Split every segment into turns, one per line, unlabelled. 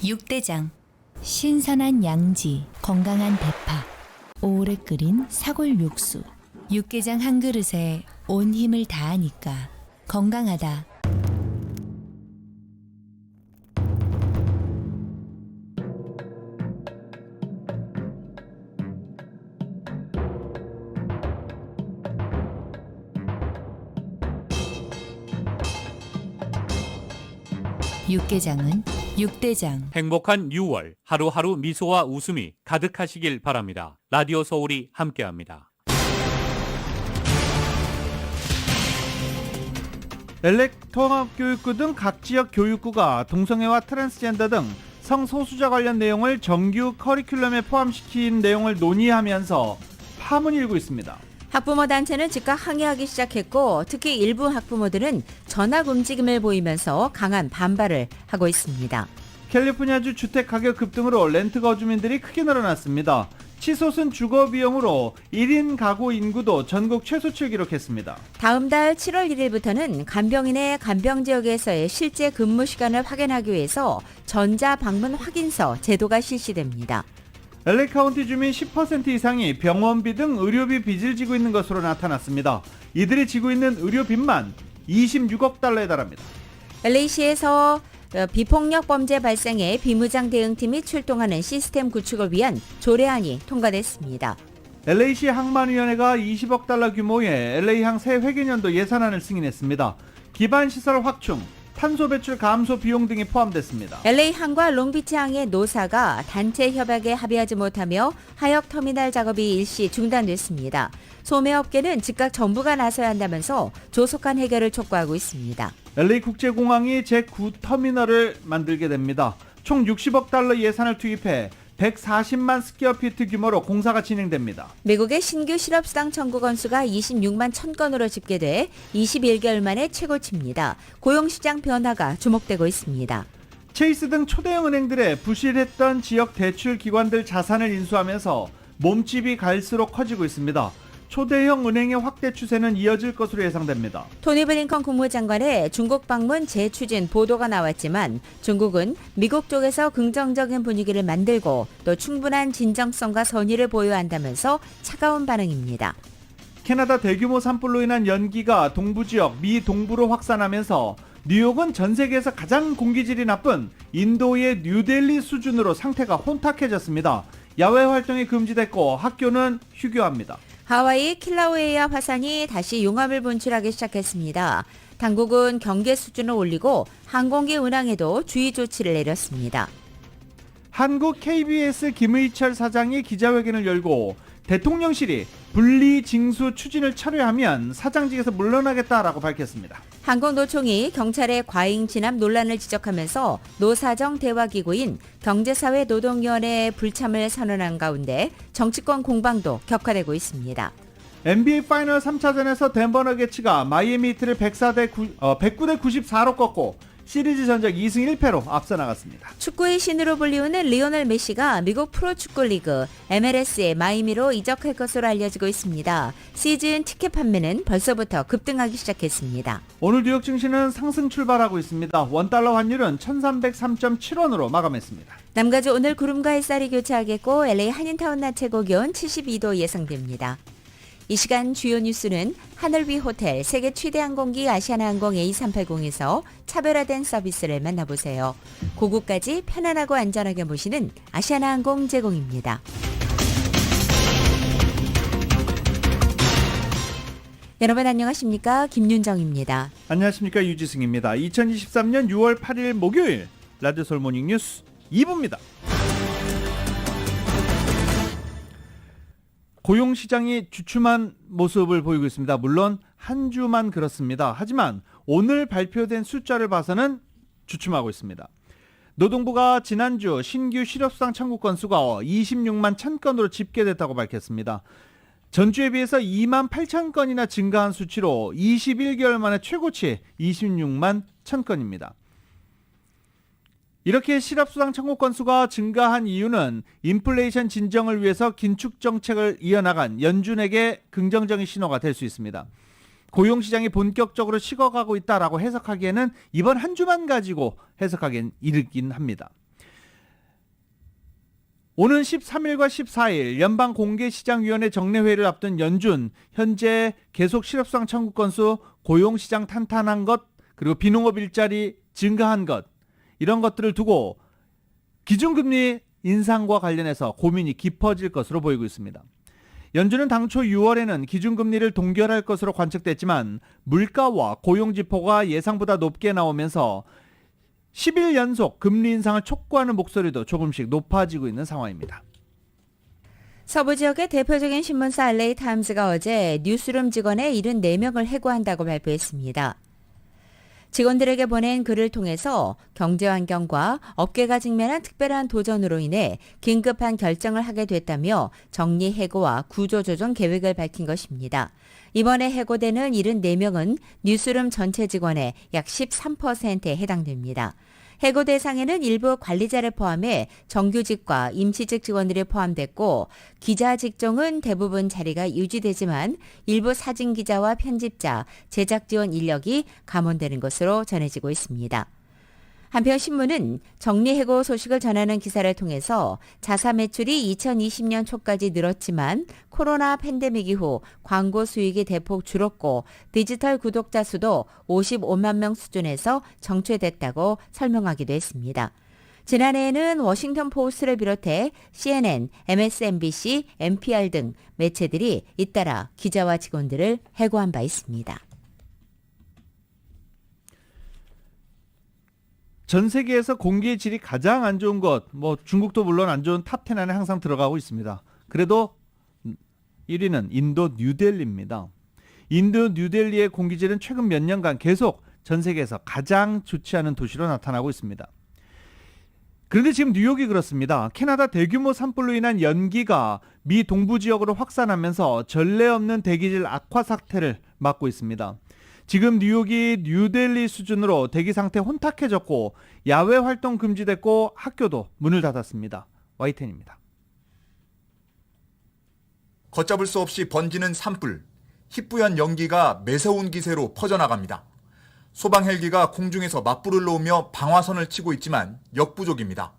육대장. 신선한 양지, 건강한 대파, 오래 끓인 사골 육수. 육개장 한 그릇에 온 힘을 다하니까 건강하다. 육개장은 육대장.
행복한 6월, 하루하루 미소와 웃음이 가득하시길 바랍니다. 라디오 서울이 함께합니다.
LA 통합교육구 등 각 지역 교육구가 동성애와 트랜스젠더 등 성소수자 관련 내용을 정규 커리큘럼에 포함시킨 내용을 논의하면서 파문이 일고 있습니다.
학부모 단체는 즉각 항의하기 시작했고 특히 일부 학부모들은 전학 움직임을 보이면서 강한 반발을 하고 있습니다.
캘리포니아주 주택 가격 급등으로 렌트 거주민들이 크게 늘어났습니다. 치솟은 주거 비용으로 1인 가구 인구도 전국 최소치를 기록했습니다.
다음 달 7월 1일부터는 간병인의 간병 지역에서의 실제 근무 시간을 확인하기 위해서 전자 방문 확인서 제도가 실시됩니다.
LA 카운티 주민 10% 이상이 병원비 등 의료비 빚을 지고 있는 것으로 나타났습니다. 이들이 지고 있는 의료빚만 26억 달러에 달합니다.
LA시에서 비폭력 범죄 발생에 비무장 대응팀이 출동하는 시스템 구축을 위한 조례안이 통과됐습니다.
LA시 항만위원회가 20억 달러 규모의 LA항 새 회계년도 예산안을 승인했습니다. 기반시설 확충, 탄소 배출 감소 비용 등이 포함됐습니다.
LA항과 롱비치항의 노사가 단체 협약에 합의하지 못하며 하역 터미널 작업이 일시 중단됐습니다. 소매업계는 즉각 정부가 나서야 한다면서 조속한 해결을 촉구하고 있습니다.
LA 국제공항이 제9터미널을 만들게 됩니다. 총 60억 달러 예산을 투입해 140만 스퀘어피트 규모로 공사가 진행됩니다.
미국의 신규 실업수당 청구 건수가 26만 1000건으로 집계돼 21개월 만에 최고치입니다. 고용시장 변화가 주목되고 있습니다.
체이스 등 초대형 은행들의 부실했던 지역 대출 기관들 자산을 인수하면서 몸집이 갈수록 커지고 있습니다. 초대형 은행의 확대 추세는 이어질 것으로 예상됩니다.
토니 블링컨 국무장관의 중국 방문 재추진 보도가 나왔지만 중국은 미국 쪽에서 긍정적인 분위기를 만들고 또 충분한 진정성과 선의를 보여야 한다면서 차가운 반응입니다.
캐나다 대규모 산불로 인한 연기가 동부지역 미 동부로 확산하면서 뉴욕은 전 세계에서 가장 공기질이 나쁜 인도의 뉴델리 수준으로 상태가 혼탁해졌습니다. 야외 활동이 금지됐고 학교는 휴교합니다.
하와이 킬라우에이아 화산이 다시 용암을 분출하기 시작했습니다. 당국은 경계 수준을 올리고 항공기 운항에도 주의 조치를 내렸습니다.
한국 KBS 김의철 사장이 기자회견을 열고 대통령실이 분리 징수 추진을 철회하면 사장직에서 물러나겠다라고 밝혔습니다.
항공노총이 경찰의 과잉 진압 논란을 지적하면서 노사정 대화기구인 경제사회노동위원회의 불참을 선언한 가운데 정치권 공방도 격화되고 있습니다.
NBA 파이널 3차전에서 덴버 너게츠가 마이애미 히트를 109대 94로 꺾고 시리즈 전적 2승 1패로 앞서 나갔습니다.
축구의 신으로 불리우는 리오넬 메시가 미국 프로축구 리그 MLS의 마이애미로 이적할 것으로 알려지고 있습니다. 시즌 티켓 판매는 벌써부터 급등하기 시작했습니다.
오늘 뉴욕 증시는 상승 출발하고 있습니다. 원달러 환율은 1303.7원으로 마감했습니다.
남가주 오늘 구름과 햇살이 교차하겠고 LA 한인타운 낮 최고 기온 72도 예상됩니다. 이 시간 주요 뉴스는 하늘 위 호텔 세계 최대 항공기 아시아나항공 A380에서 차별화된 서비스를 만나보세요. 고국까지 편안하고 안전하게 모시는 아시아나항공 제공입니다. 여러분 안녕하십니까? 김윤정입니다.
안녕하십니까? 유지승입니다. 2023년 6월 8일 목요일 라디오 서울 모닝 뉴스 2부입니다. 고용시장이 주춤한 모습을 보이고 있습니다. 물론 한 주만 그렇습니다. 하지만 오늘 발표된 숫자를 봐서는 주춤하고 있습니다. 노동부가 지난주 신규 실업수당 청구 건수가 26만 1000건으로 집계됐다고 밝혔습니다. 전주에 비해서 2만 8천 건이나 증가한 수치로 21개월 만에 최고치 26만 1000건입니다. 이렇게 실업수당 청구 건수가 증가한 이유는 인플레이션 진정을 위해서 긴축 정책을 이어나간 연준에게 긍정적인 신호가 될 수 있습니다. 고용시장이 본격적으로 식어가고 있다라고 해석하기에는 이번 한 주만 가지고 해석하기엔 이르긴 합니다. 오는 13일과 14일 연방공개시장위원회 정례회를 앞둔 연준, 현재 계속 실업수당 청구 건수, 고용시장 탄탄한 것, 그리고 비농업 일자리 증가한 것, 이런 것들을 두고 기준금리 인상과 관련해서 고민이 깊어질 것으로 보이고 있습니다. 연준은 당초 6월에는 기준금리를 동결할 것으로 관측됐지만 물가와 고용지표가 예상보다 높게 나오면서 10일 연속 금리 인상을 촉구하는 목소리도 조금씩 높아지고 있는 상황입니다.
서부 지역의 대표적인 신문사 LA타임스가 어제 뉴스룸 직원의 74명을 해고한다고 발표했습니다. 직원들에게 보낸 글을 통해서 경제 환경과 업계가 직면한 특별한 도전으로 인해 긴급한 결정을 하게 됐다며 정리 해고와 구조조정 계획을 밝힌 것입니다. 이번에 해고되는 74명은 뉴스룸 전체 직원의 약 13%에 해당됩니다. 해고 대상에는 일부 관리자를 포함해 정규직과 임시직 직원들이 포함됐고 기자 직종은 대부분 자리가 유지되지만 일부 사진 기자와 편집자, 제작 지원 인력이 감원되는 것으로 전해지고 있습니다. 한편 신문은 정리해고 소식을 전하는 기사를 통해서 자사 매출이 2020년 초까지 늘었지만 코로나 팬데믹 이후 광고 수익이 대폭 줄었고 디지털 구독자 수도 55만 명 수준에서 정체됐다고 설명하기도 했습니다. 지난해에는 워싱턴 포스트를 비롯해 CNN, MSNBC, NPR 등 매체들이 잇따라 기자와 직원들을 해고한 바 있습니다.
전 세계에서 공기의 질이 가장 안 좋은 것, 중국도 물론 안 좋은 탑10 안에 항상 들어가고 있습니다. 그래도 1위는 인도 뉴델리입니다. 인도 뉴델리의 공기질은 최근 몇 년간 계속 전 세계에서 가장 좋지 않은 도시로 나타나고 있습니다. 그런데 지금 뉴욕이 그렇습니다. 캐나다 대규모 산불로 인한 연기가 미 동부 지역으로 확산하면서 전례 없는 대기질 악화 사태를 맞고 있습니다. 지금 뉴욕이 뉴델리 수준으로 대기 상태 혼탁해졌고 야외 활동 금지됐고 학교도 문을 닫았습니다. YTN입니다.
걷잡을 수 없이 번지는 산불, 희뿌연 연기가 매서운 기세로 퍼져나갑니다. 소방 헬기가 공중에서 맞불을 놓으며 방화선을 치고 있지만 역부족입니다.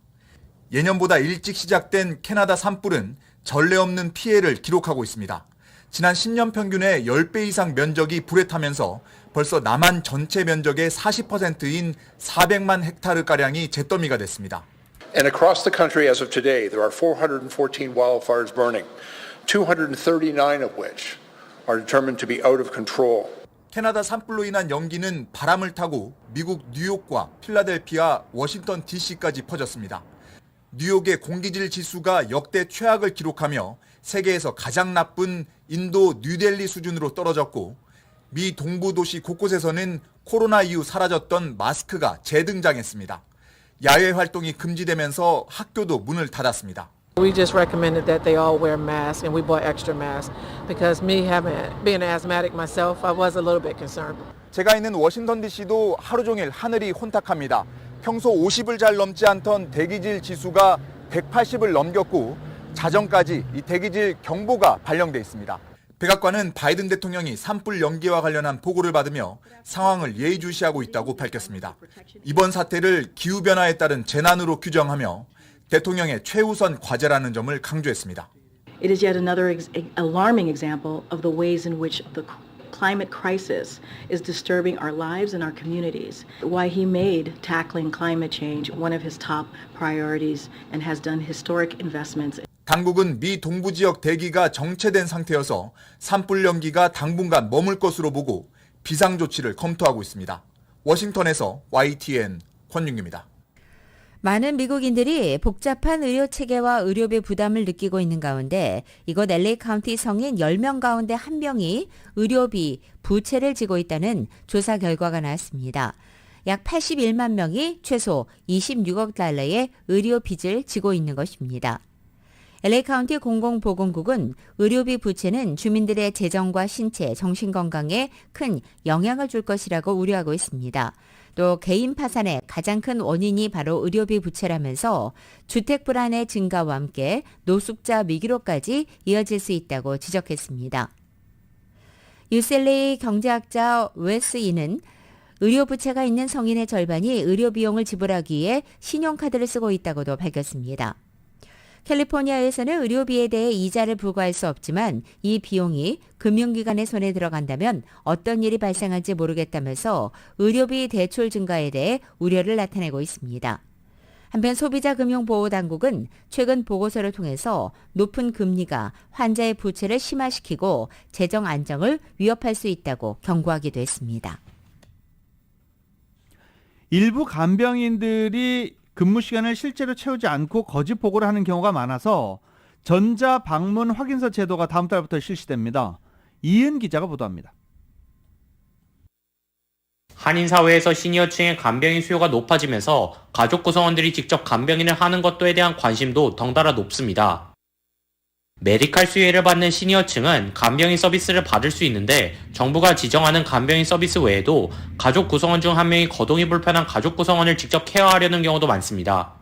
예년보다 일찍 시작된 캐나다 산불은 전례 없는 피해를 기록하고 있습니다. 지난 10년 평균의 10배 이상 면적이 불에 타면서 벌써 남한 전체 면적의 40%인 400만 헥타르가량이 잿더미가 됐습니다.
And across the country as of today, there are 414 wildfires burning, 239 of which are determined to be out of control.
캐나다 산불로 인한 연기는 바람을 타고 미국 뉴욕과 필라델피아, 워싱턴 DC까지 퍼졌습니다. 뉴욕의 공기질 지수가 역대 최악을 기록하며 세계에서 가장 나쁜 인도 뉴델리 수준으로 떨어졌고 미 동부 도시 곳곳에서는 코로나 이후 사라졌던 마스크가 재등장했습니다. 야외 활동이 금지되면서 학교도 문을 닫았습니다.
We just recommended that they all wear masks and we bought extra masks because me being an asthmatic myself, I was a little bit concerned.
제가 있는 워싱턴 DC도 하루 종일 하늘이 혼탁합니다. 평소 50을 잘 넘지 않던 대기질 지수가 180을 넘겼고 자정까지 이 대기질 경보가 발령돼 있습니다. 백악관은 바이든 대통령이 산불 연기와 관련한 보고를 받으며 상황을 예의주시하고 있다고 밝혔습니다. 이번 사태를 기후변화에 따른 재난으로 규정하며 대통령의 최우선 과제라는 점을 강조했습니다.
It is yet another alarming example of the ways in which the climate crisis is disturbing our lives and our communities. Why he made tackling climate change one of his top priorities and has done historic investments.
당국은 미 동부 지역 대기가 정체된 상태여서 산불 연기가 당분간 머물 것으로 보고 비상조치를 검토하고 있습니다. 워싱턴에서 YTN 권윤규입니다.
많은 미국인들이 복잡한 의료 체계와 의료비 부담을 느끼고 있는 가운데 이곳 LA 카운티 성인 10명 가운데 1명이 의료비 부채를 지고 있다는 조사 결과가 나왔습니다. 약 81만 명이 최소 26억 달러의 의료 빚을 지고 있는 것입니다. LA 카운티 공공보건국은 의료비 부채는 주민들의 재정과 신체, 정신건강에 큰 영향을 줄 것이라고 우려하고 있습니다. 또 개인 파산의 가장 큰 원인이 바로 의료비 부채라면서 주택 불안의 증가와 함께 노숙자 위기로까지 이어질 수 있다고 지적했습니다. UCLA 경제학자 웨스 이는 의료 부채가 있는 성인의 절반이 의료 비용을 지불하기 위해 신용카드를 쓰고 있다고도 밝혔습니다. 캘리포니아에서는 의료비에 대해 이자를 부과할 수 없지만 이 비용이 금융기관의 손에 들어간다면 어떤 일이 발생할지 모르겠다면서 의료비 대출 증가에 대해 우려를 나타내고 있습니다. 한편 소비자금융보호당국은 최근 보고서를 통해서 높은 금리가 환자의 부채를 심화시키고 재정 안정을 위협할 수 있다고 경고하기도 했습니다.
일부 간병인들이 근무 시간을 실제로 채우지 않고 거짓 보고를 하는 경우가 많아서 전자 방문 확인서 제도가 다음 달부터 실시됩니다. 이은 기자가 보도합니다.
한인사회에서 시니어층의 간병인 수요가 높아지면서 가족 구성원들이 직접 간병인을 하는 것도에 대한 관심도 덩달아 높습니다. 메디칼 수혜를 받는 시니어층은 간병인 서비스를 받을 수 있는데 정부가 지정하는 간병인 서비스 외에도 가족 구성원 중 한 명이 거동이 불편한 가족 구성원을 직접 케어하려는 경우도 많습니다.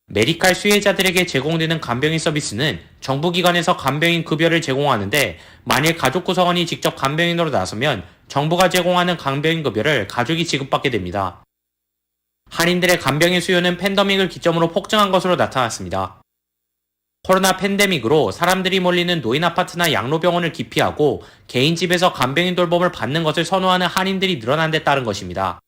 메디칼 수혜자들에게 제공되는 간병인 서비스는 정부기관에서 간병인 급여를 제공하는데 만일 가족 구성원이 직접 간병인으로 나서면 정부가 제공하는 간병인 급여를 가족이 지급받게 됩니다. 한인들의 간병인 수요는 팬데믹을 기점으로 폭증한 것으로 나타났습니다. 코로나 팬데믹으로 사람들이 몰리는 노인 아파트나 양로병원을 기피하고 개인 집에서 간병인 돌봄을 받는 것을 선호하는 한인들이 늘어난 데 따른 것입니다.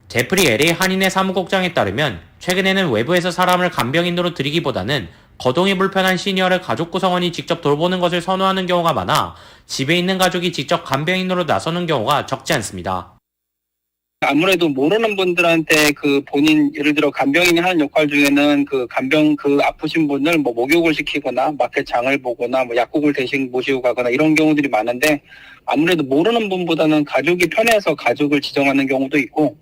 제프리 LA 한인회 사무국장에 따르면 최근에는 외부에서 사람을 간병인으로 들이기보다는 거동이 불편한 시니어를 가족 구성원이 직접 돌보는 것을 선호하는 경우가 많아 집에 있는 가족이 직접 간병인으로 나서는 경우가 적지 않습니다.
아무래도 모르는 분들한테 본인 예를 들어 간병인이 하는 역할 중에는 아프신 분을 목욕을 시키거나 마켓 장을 보거나 약국을 대신 모시고 가거나 이런 경우들이 많은데 아무래도 모르는 분보다는 가족이 편해서 가족을 지정하는 경우도 있고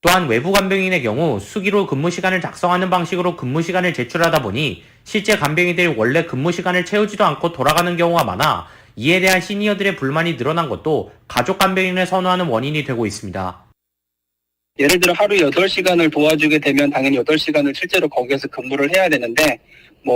또한 외부 간병인의 경우 수기로 근무 시간을 작성하는 방식으로 근무 시간을 제출하다 보니 실제 간병인들이 원래 근무 시간을 채우지도 않고 돌아가는 경우가 많아 이에 대한 시니어들의 불만이 늘어난 것도 가족 간병인을 선호하는 원인이 되고 있습니다.
예를 들어 하루 8시간을 도와주게 되면 당연히 8시간을 실제로 거기에서 근무를 해야 되는데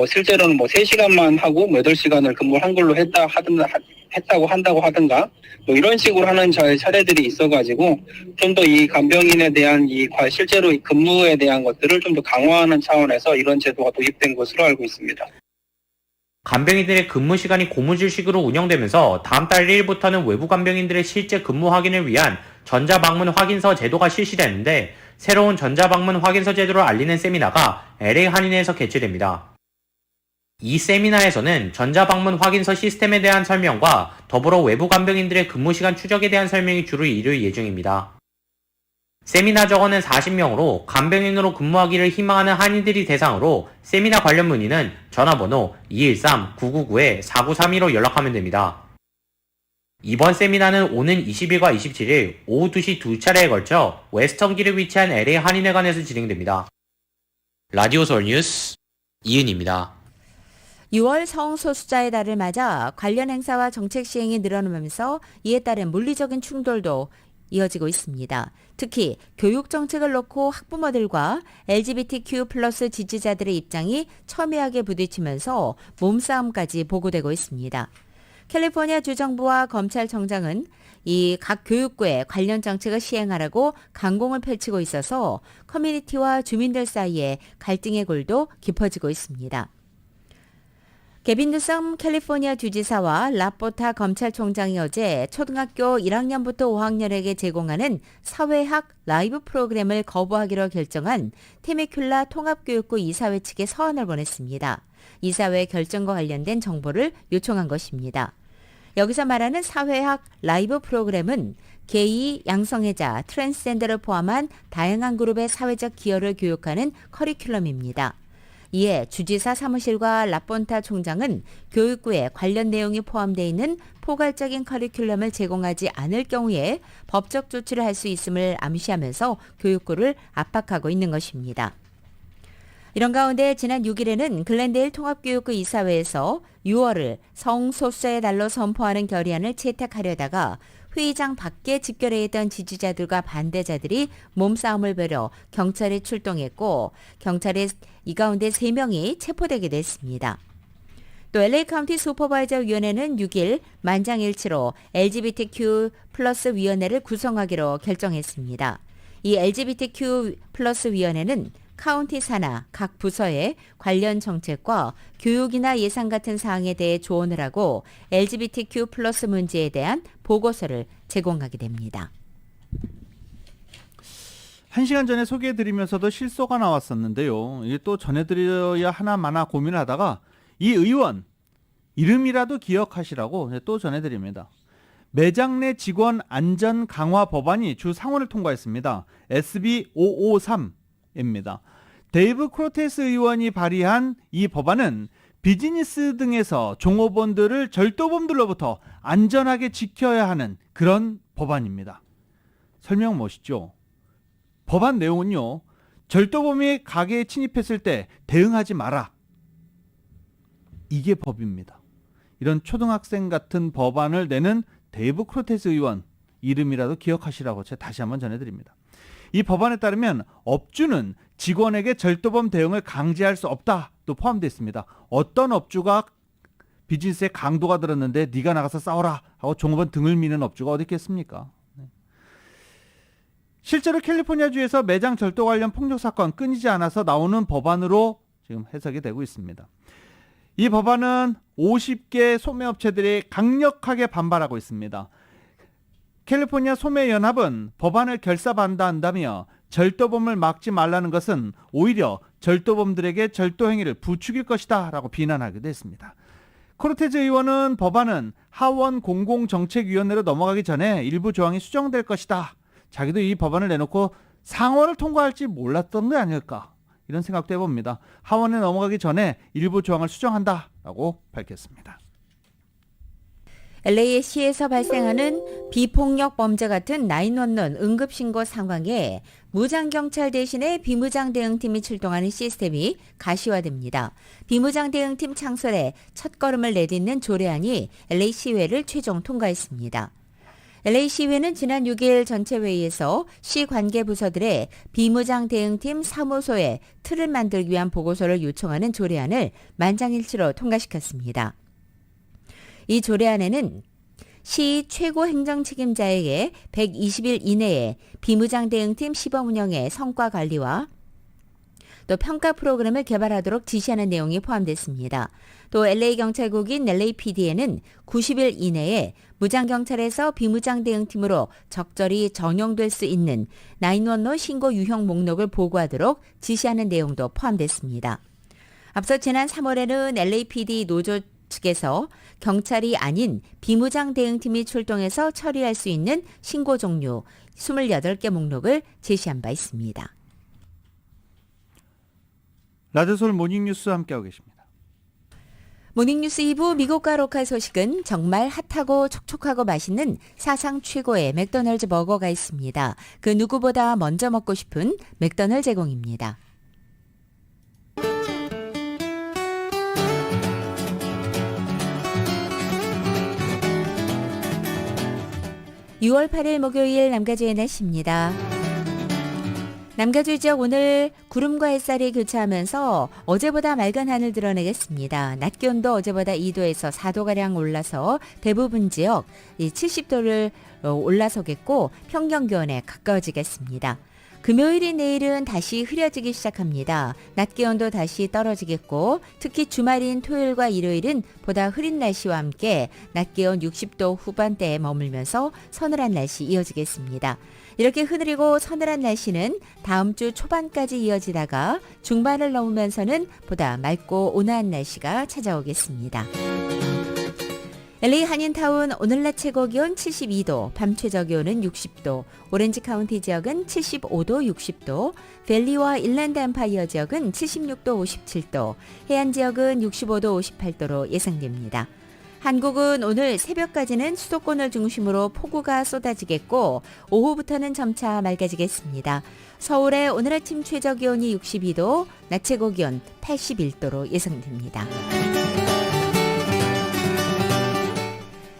실제로는 3시간만 하고 8시간을 근무를 한 걸로 했다고 한다고 하든가 이런 식으로 하는 사례들이 있어가지고 좀 더 이 간병인에 대한 실제로 근무에 대한 것들을 좀 더 강화하는 차원에서 이런 제도가 도입된 것으로 알고 있습니다.
간병인들의 근무 시간이 고무줄식으로 운영되면서 다음 달 1일부터는 외부 간병인들의 실제 근무 확인을 위한 전자방문 확인서 제도가 실시되는데 새로운 전자방문 확인서 제도를 알리는 세미나가 LA 한인회에서 개최됩니다. 이 세미나에서는 전자방문 확인서 시스템에 대한 설명과 더불어 외부 간병인들의 근무 시간 추적에 대한 설명이 주로 이룰 예정입니다. 세미나 적어는 40명으로 간병인으로 근무하기를 희망하는 한인들이 대상으로 세미나 관련 문의는 전화번호 213-999-4932로 연락하면 됩니다. 이번 세미나는 오는 20일과 27일 오후 2시 두 차례에 걸쳐 웨스턴길에 위치한 LA 한인회관에서 진행됩니다. 라디오 서울 뉴스 이은입니다.
6월 성소수자의 달을 맞아 관련 행사와 정책 시행이 늘어나면서 이에 따른 물리적인 충돌도 이어지고 있습니다. 특히 교육 정책을 놓고 학부모들과 LGBTQ+ 지지자들의 입장이 첨예하게 부딪히면서 몸싸움까지 보고되고 있습니다. 캘리포니아 주정부와 검찰청장은 이 각 교육부에 관련 정책을 시행하라고 강공을 펼치고 있어서 커뮤니티와 주민들 사이에 갈등의 골도 깊어지고 있습니다. 게빈 뉴섬 캘리포니아 주지사와 라포타 검찰총장이 어제 초등학교 1학년부터 5학년에게 제공하는 사회학 라이브 프로그램을 거부하기로 결정한 테미큘라 통합교육부 이사회 측에 서한을 보냈습니다. 이사회의 결정과 관련된 정보를 요청한 것입니다. 여기서 말하는 사회학 라이브 프로그램은 게이, 양성애자, 트랜스젠더를 포함한 다양한 그룹의 사회적 기여를 교육하는 커리큘럼입니다. 이에 주지사 사무실과 라폰타 총장은 교육부에 관련 내용이 포함되어 있는 포괄적인 커리큘럼을 제공하지 않을 경우에 법적 조치를 할 수 있음을 암시하면서 교육부를 압박하고 있는 것입니다. 이런 가운데 지난 6일에는 글렌데일 통합교육부 이사회에서 6월을 성소수자의 달로 선포하는 결의안을 채택하려다가 회의장 밖에 집결해 있던 지지자들과 반대자들이 몸싸움을 벌여 경찰에 출동했고 경찰의 이 가운데 3명이 체포되게 됐습니다. 또 LA 카운티 슈퍼바이저 위원회는 6일 만장일치로 LGBTQ+ 위원회를 구성하기로 결정했습니다. 이 LGBTQ+ 위원회는 카운티 산하 각 부서에 관련 정책과 교육이나 예산 같은 사항에 대해 조언을 하고 LGBTQ+ 문제에 대한 보고서를 제공하게 됩니다.
1시간 전에 소개해드리면서도 실소가 나왔었는데요. 이게 또 전해드려야 하나 마나 고민을 하다가 이 의원 이름이라도 기억하시라고 또 전해드립니다. 매장 내 직원 안전 강화 법안이 주 상원을 통과했습니다. SB 553입니다. 데이브 크로테스 의원이 발의한 이 법안은 비즈니스 등에서 종업원들을 절도범들로부터 안전하게 지켜야 하는 그런 법안입니다. 설명 멋있죠? 법안 내용은요. 절도범이 가게에 침입했을 때 대응하지 마라. 이게 법입니다. 이런 초등학생 같은 법안을 내는 데이브 크로테스 의원 이름이라도 기억하시라고 제가 다시 한번 전해드립니다. 이 법안에 따르면 업주는 직원에게 절도범 대응을 강제할 수 없다도 포함되어 있습니다. 어떤 업주가 비즈니스에 강도가 들었는데 네가 나가서 싸워라 하고 종업원 등을 미는 업주가 어디 있겠습니까? 실제로 캘리포니아주에서 매장 절도 관련 폭력 사건 끊이지 않아서 나오는 법안으로 지금 해석이 되고 있습니다. 이 법안은 50개 소매업체들이 강력하게 반발하고 있습니다. 캘리포니아 소매연합은 법안을 결사반대한다며 절도범을 막지 말라는 것은 오히려 절도범들에게 절도 행위를 부추길 것이다 라고 비난하기도 했습니다. 크로테즈 의원은 법안은 하원 공공정책위원회로 넘어가기 전에 일부 조항이 수정될 것이다. 자기도 이 법안을 내놓고 상원을 통과할지 몰랐던 게 아닐까 이런 생각도 해봅니다. 하원에 넘어가기 전에 일부 조항을 수정한다라고 밝혔습니다.
LA시에서 발생하는 비폭력 범죄 같은 911 응급신고 상황에 무장경찰 대신에 비무장 대응팀이 출동하는 시스템이 가시화됩니다. 비무장 대응팀 창설에 첫걸음을 내딛는 조례안이 LA시의회를 최종 통과했습니다. LA시의회는 지난 6일 전체 회의에서 시 관계 부서들의 비무장 대응팀 사무소에 틀을 만들기 위한 보고서를 요청하는 조례안을 만장일치로 통과시켰습니다. 이 조례안에는 시 최고 행정 책임자에게 120일 이내에 비무장 대응팀 시범 운영의 성과 관리와 또 평가 프로그램을 개발하도록 지시하는 내용이 포함됐습니다. 또 LA경찰국인 LAPD에는 90일 이내에 무장경찰에서 비무장 대응팀으로 적절히 전용될 수 있는 911 신고 유형 목록을 보고하도록 지시하는 내용도 포함됐습니다. 앞서 지난 3월에는 LAPD 노조 측에서 경찰이 아닌 비무장 대응팀이 출동해서 처리할 수 있는 신고 종류 28개 목록을 제시한 바 있습니다.
라디오서울 모닝뉴스 함께하고 계십니다.
모닝뉴스 2부 미국과 로컬 소식은 정말 핫하고 촉촉하고 맛있는 사상 최고의 맥도날드 버거가 있습니다. 그 누구보다 먼저 먹고 싶은 맥도날드 제공입니다. 6월 8일 목요일 남가주의 날씨입니다. 남가주 지역 오늘 구름과 햇살이 교차하면서 어제보다 맑은 하늘 드러내겠습니다. 낮 기온도 어제보다 2도에서 4도가량 올라서 대부분 지역 70도를 올라서겠고 평년 기온에 가까워지겠습니다. 금요일인 내일은 다시 흐려지기 시작합니다. 낮 기온도 다시 떨어지겠고 특히 주말인 토요일과 일요일은 보다 흐린 날씨와 함께 낮 기온 60도 후반대에 머물면서 서늘한 날씨 이어지겠습니다. 이렇게 흐느리고 서늘한 날씨는 다음 주 초반까지 이어지다가 중반을 넘으면서는 보다 맑고 온화한 날씨가 찾아오겠습니다. LA 한인타운 오늘 낮 최고 기온 72도, 밤 최저 기온은 60도, 오렌지 카운티 지역은 75도, 60도, 밸리와 일랜드 엠파이어 지역은 76도, 57도, 해안 지역은 65도, 58도로 예상됩니다. 한국은 오늘 새벽까지는 수도권을 중심으로 폭우가 쏟아지겠고 오후부터는 점차 맑아지겠습니다. 서울의 오늘 아침 최저 기온이 62도, 낮 최고 기온 81도로 예상됩니다.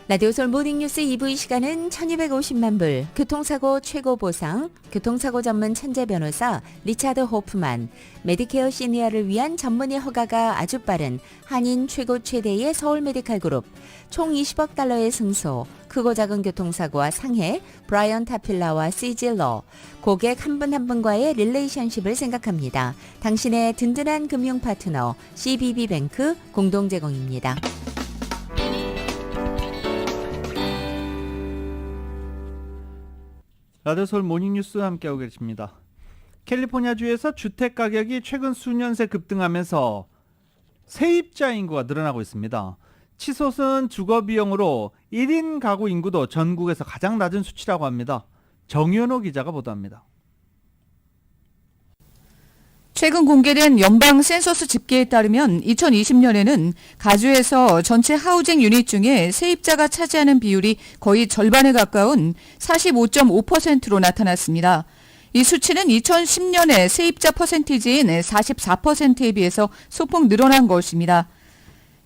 라디오솔 모닝뉴스 2부 이 시간은 1250만 불, 교통사고 최고 보상, 교통사고 전문 천재 변호사 리차드 호프만, 메디케어 시니어를 위한 전문의 허가가 아주 빠른 한인 최고 최대의 서울 메디칼 그룹, 총 20억 달러의 승소, 크고 작은 교통사고와 상해, 브라이언 타필라와 시질러, 고객 한 분 한 분과의 릴레이션십을 생각합니다. 당신의 든든한 금융 파트너 CBB뱅크 공동 제공입니다.
라디오솔 모닝뉴스 함께하고 계십니다. 캘리포니아주에서 주택 가격이 최근 수년 새 급등하면서 세입자 인구가 늘어나고 있습니다. 치솟은 주거 비용으로 1인 가구 인구도 전국에서 가장 낮은 수치라고 합니다. 정현호 기자가 보도합니다.
최근 공개된 연방 센서스 집계에 따르면 2020년에는 가주에서 전체 하우징 유닛 중에 세입자가 차지하는 비율이 거의 절반에 가까운 45.5%로 나타났습니다. 이 수치는 2010년에 세입자 퍼센티지인 44%에 비해서 소폭 늘어난 것입니다.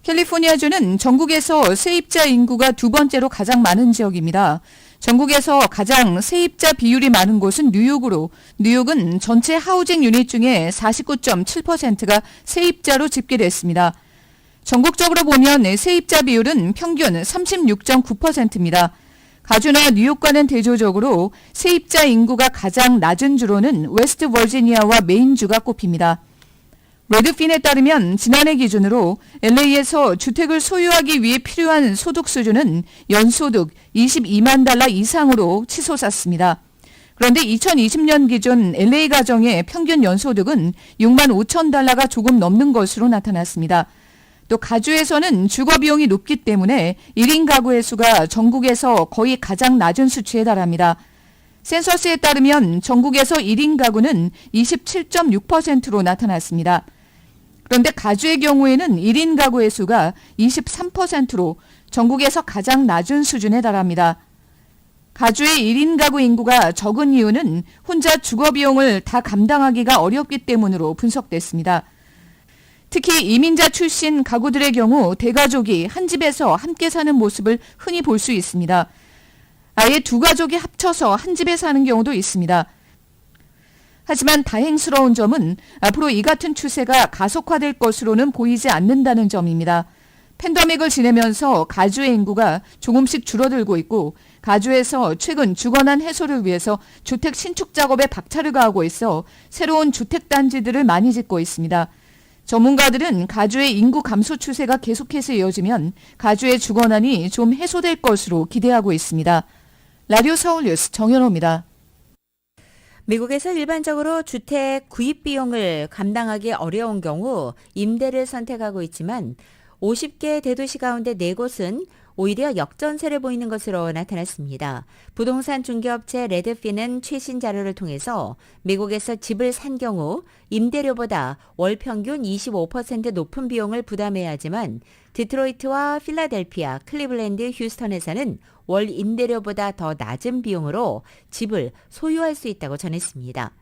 캘리포니아주는 전국에서 세입자 인구가 두 번째로 가장 많은 지역입니다. 전국에서 가장 세입자 비율이 많은 곳은 뉴욕으로, 뉴욕은 전체 하우징 유닛 중에 49.7%가 세입자로 집계됐습니다. 전국적으로 보면 세입자 비율은 평균 36.9%입니다. 가주나 뉴욕과는 대조적으로 세입자 인구가 가장 낮은 주로는 웨스트 버지니아와 메인주가 꼽힙니다. 레드핀에 따르면 지난해 기준으로 LA에서 주택을 소유하기 위해 필요한 소득 수준은 연소득 22만 달러 이상으로 치솟았습니다. 그런데 2020년 기준 LA 가정의 평균 연소득은 6만 5천 달러가 조금 넘는 것으로 나타났습니다. 또 가주에서는 주거 비용이 높기 때문에 1인 가구의 수가 전국에서 거의 가장 낮은 수치에 달합니다. 센서스에 따르면 전국에서 1인 가구는 27.6%로 나타났습니다. 그런데 가주의 경우에는 1인 가구의 수가 23%로 전국에서 가장 낮은 수준에 달합니다. 가주의 1인 가구 인구가 적은 이유는 혼자 주거 비용을 다 감당하기가 어렵기 때문으로 분석됐습니다. 특히 이민자 출신 가구들의 경우 대가족이 한 집에서 함께 사는 모습을 흔히 볼 수 있습니다. 아예 두 가족이 합쳐서 한 집에 사는 경우도 있습니다. 하지만 다행스러운 점은 앞으로 이 같은 추세가 가속화될 것으로는 보이지 않는다는 점입니다. 팬데믹을 지내면서 가주의 인구가 조금씩 줄어들고 있고 가주에서 최근 주거난 해소를 위해서 주택 신축 작업에 박차를 가하고 있어 새로운 주택 단지들을 많이 짓고 있습니다. 전문가들은 가주의 인구 감소 추세가 계속해서 이어지면 가주의 주거난이 좀 해소될 것으로 기대하고 있습니다. 라디오 서울 뉴스 정현호입니다.
미국에서 일반적으로 주택 구입 비용을 감당하기 어려운 경우 임대를 선택하고 있지만 50개 대도시 가운데 4곳은 오히려 역전세를 보이는 것으로 나타났습니다. 부동산 중개업체 레드핀은 최신 자료를 통해서 미국에서 집을 산 경우 임대료보다 월 평균 25% 높은 비용을 부담해야 하지만 디트로이트와 필라델피아, 클리블랜드, 휴스턴에서는 월 임대료보다 더 낮은 비용으로 집을 소유할 수 있다고 전했습니다.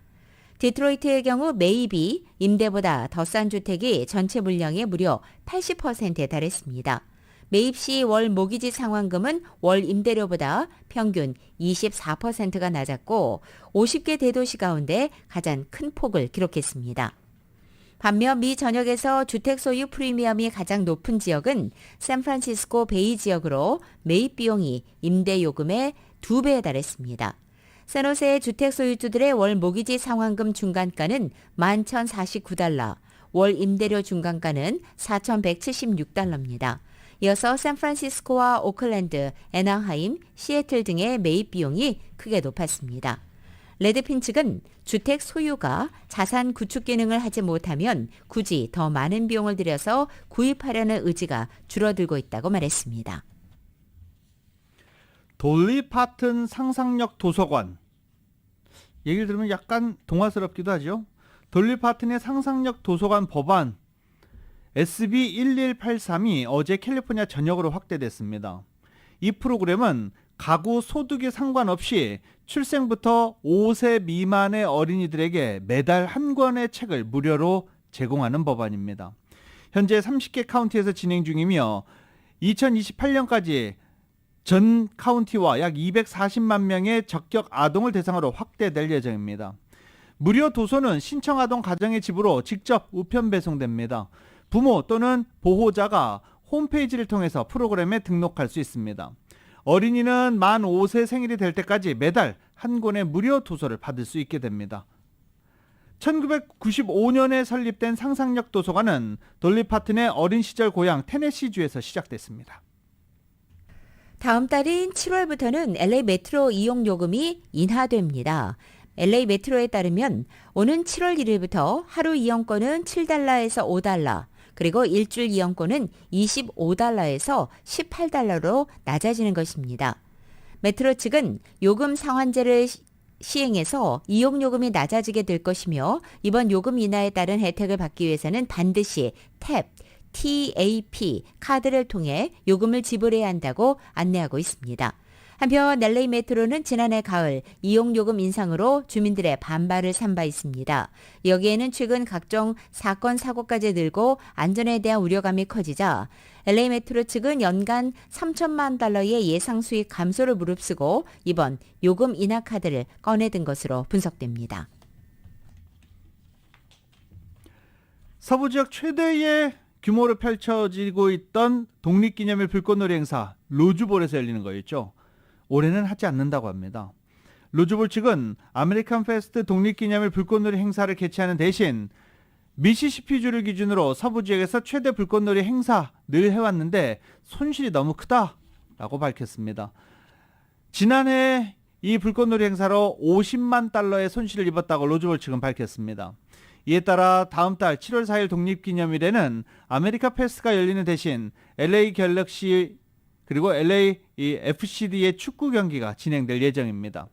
디트로이트의 경우 매입이 임대보다 더 싼 주택이 전체 물량의 무려 80%에 달했습니다. 매입 시 월 모기지 상환금은 월 임대료보다 평균 24%가 낮았고 50개 대도시 가운데 가장 큰 폭을 기록했습니다. 반면 미 전역에서 주택 소유 프리미엄이 가장 높은 지역은 샌프란시스코 베이 지역으로 매입 비용이 임대 요금의 2배에 달했습니다. 샌호세의 주택 소유주들의 월 모기지 상환금 중간가는 11,049달러, 월 임대료 중간가는 4,176달러입니다. 이어서 샌프란시스코와 오클랜드, 애나하임, 시애틀 등의 매입 비용이 크게 높았습니다. 레드핀 측은 주택 소유가 자산 구축 기능을 하지 못하면 굳이 더 많은 비용을 들여서 구입하려는 의지가 줄어들고 있다고 말했습니다.
돌리 파튼 상상력 도서관. 얘기를 들으면 약간 동화스럽기도 하죠. 돌리 파튼의 상상력 도서관 법안 SB 1183이 어제 캘리포니아 전역으로 확대됐습니다. 이 프로그램은 가구 소득에 상관없이 출생부터 5세 미만의 어린이들에게 매달 한 권의 책을 무료로 제공하는 법안입니다. 현재 30개 카운티에서 진행 중이며 2028년까지 전 카운티와 약 240만 명의 적격 아동을 대상으로 확대될 예정입니다. 무료 도서는 신청 아동 가정의 집으로 직접 우편 배송됩니다. 부모 또는 보호자가 홈페이지를 통해서 프로그램에 등록할 수 있습니다. 어린이는 만 5세 생일이 될 때까지 매달 한 권의 무료 도서를 받을 수 있게 됩니다. 1995년에 설립된 상상력 도서관은 돌리 파튼의 어린 시절 고향 테네시주에서 시작됐습니다.
다음 달인 7월부터는 LA 메트로 이용 요금이 인하됩니다. LA 메트로에 따르면 오는 7월 1일부터 하루 이용권은 $7에서 $5, 그리고 일주일 이용권은 $25에서 $18로 낮아지는 것입니다. 메트로 측은 요금 상한제를 시행해서 이용요금이 낮아지게 될 것이며 이번 요금 인하에 따른 혜택을 받기 위해서는 반드시 TAP 카드를 통해 요금을 지불해야 한다고 안내하고 있습니다. 한편 LA 메트로는 지난해 가을 이용요금 인상으로 주민들의 반발을 산 바 있습니다. 여기에는 최근 각종 사건 사고까지 늘고 안전에 대한 우려감이 커지자 LA 메트로 측은 연간 $3천만 예상 수익 감소를 무릅쓰고 이번 요금 인하 카드를 꺼내든 것으로 분석됩니다.
서부 지역 최대의 규모로 펼쳐지고 있던 독립기념일 불꽃놀이 행사 로즈볼에서 열리는 거였죠. 올해는 하지 않는다고 합니다. 로즈볼 측은 아메리칸 페스트 독립기념일 불꽃놀이 행사를 개최하는 대신 미시시피주를 기준으로 서부 지역에서 최대 불꽃놀이 행사 늘 해왔는데 손실이 너무 크다라고 밝혔습니다. 지난해 이 불꽃놀이 행사로 $50만 손실을 입었다고 로즈볼 측은 밝혔습니다. 이에 따라 다음 달 7월 4일 독립기념일에는 아메리카 페스트가 열리는 대신 LA 갤럭시 그리고 LA FCD의 축구 경기가 진행될 예정입니다.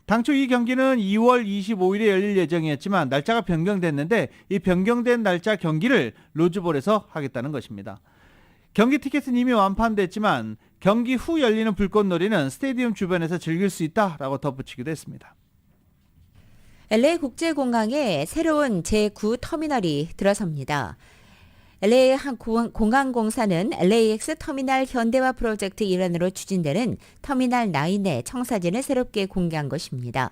당초 이 경기는 2월 25일에 열릴 예정이었지만 날짜가 변경됐는데 이 변경된 날짜 경기를 로즈볼에서 하겠다는 것입니다. 경기 티켓은 이미 완판됐지만 경기 후 열리는 불꽃놀이는 스테디움 주변에서 즐길 수 있다라고 덧붙이기도 했습니다.
LA 국제공항에 새로운 제9 터미널이 들어섭니다. LA 공항공사는 LAX 터미널 현대화 프로젝트 일환으로 추진되는 터미널 9의 청사진을 새롭게 공개한 것입니다.